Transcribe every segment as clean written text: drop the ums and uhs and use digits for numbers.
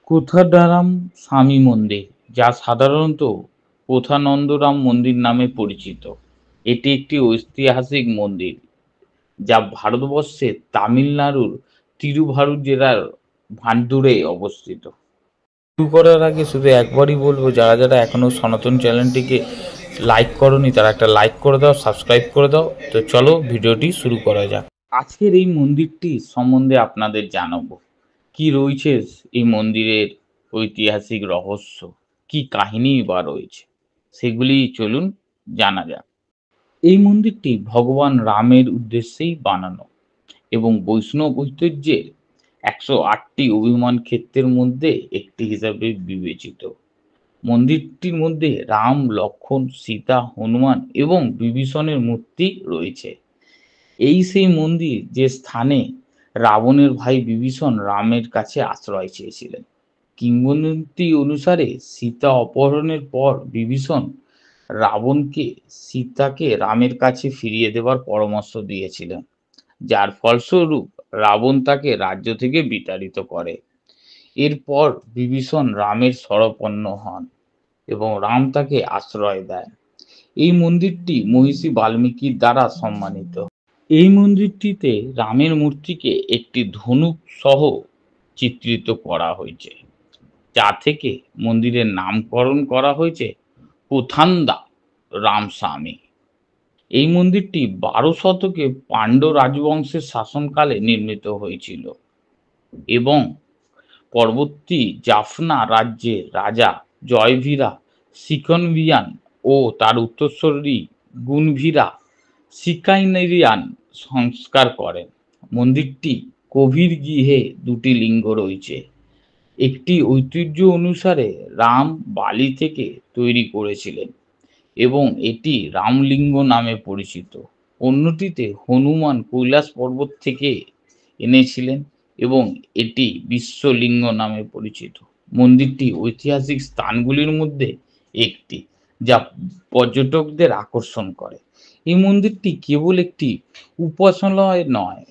কোথাডারাম স্বামী মন্দির, যা সাধারণত কোথানন্দরাম মন্দির নামে পরিচিত, এটি একটি ঐতিহাসিক মন্দির যা ভারতবর্ষের তামিলনাড়ুর তিরুভারুর জেলার ভান্ডুরে অবস্থিত। শুরু করার আগে শুধু একবারই বলবো, যারা যারা এখনো সনাতন চ্যানেলটিকে লাইক করোনি তারা একটা লাইক করে দাও, সাবস্ক্রাইব করে দাও। তো চলো ভিডিওটি শুরু করা যাক। আজকের এই মন্দিরটি সম্বন্ধে আপনাদের জানাবো, কি রয়েছে এই মন্দিরের ঐতিহাসিক রহস্য, কি কাহিনী বা রয়েছে, সেগুলি চলুন জানা যাক। এই মন্দিরটি ভগবান রামের উদ্দেশ্যেই বানানো এবং বৈষ্ণব ঐতিহ্যের 108টি অভিমান ক্ষেত্রের মধ্যে একটি হিসাবে বিবেচিত। মন্দিরটির মধ্যে রাম, লক্ষ্মণ, সীতা, হনুমান এবং বিভীষণের মূর্তি রয়েছে। এই সেই মন্দির যে স্থানে রাবণের ভাই বিভীষণ রামের কাছে আশ্রয় চেয়েছিলেন। কিংবদন্তি অনুসারে সীতা অপহরণের পর বিভীষণ রাবণকে সীতাকে রামের কাছে ফিরিয়ে দেবার পরামর্শ দিয়েছিলেন, যার ফলস্বরূপ রাবণ তাকে রাজ্য থেকে বিতাড়িত করে। এরপর বিভীষণ রামের শরণাপন্ন হন এবং রাম তাকে আশ্রয় দেয়। এই মন্দিরটি মহর্ষি বাল্মীকির দ্বারা সম্মানিত। এই মন্দিরটিতে রামের মূর্তিকে একটি ধনুক সহ চিত্রিত করা হয়েছে, যা থেকে মন্দিরের নামকরণ করা হয়েছে কোথান্দা রামস্বামী। এই মন্দিরটি 12 শতকে পাণ্ড্য রাজবংশের শাসনকালে নির্মিত হয়েছিল এবং পরবর্তী জাফনা রাজ্যের রাজা জয়ভীরা সিকনভিয়ান ও তার উত্তরসূরি গুণভীরা সিকাইনেরিয়ান সংস্কার করেন। মন্দিরটি কবির গৃহে দুটি লিঙ্গ রয়েছে। একটি ঐতিহ্য অনুসারে রাম বালি থেকে তৈরি করেছিলেন এবং এটি রামলিঙ্গ নামে পরিচিত। অন্যটিতে হনুমান কৈলাস পর্বত থেকে এনেছিলেন এবং এটি বিশ্বলিঙ্গ নামে পরিচিত। মন্দিরটি ঐতিহাসিক স্থানগুলির মধ্যে একটি, যা পর্যটকদের আকর্ষণ করে। এই মন্দিরটি কেবল একটি উপাসনালয় নয়,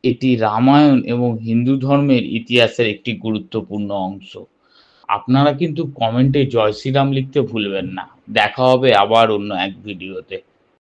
এটি রামায়ণ এবং হিন্দু ধর্মের ইতিহাসের একটি গুরুত্বপূর্ণ অংশ। আপনারা কিন্তু কমেন্টে জয় শ্রীরাম লিখতে ভুলবেন না। দেখা হবে আবার অন্য এক ভিডিওতে।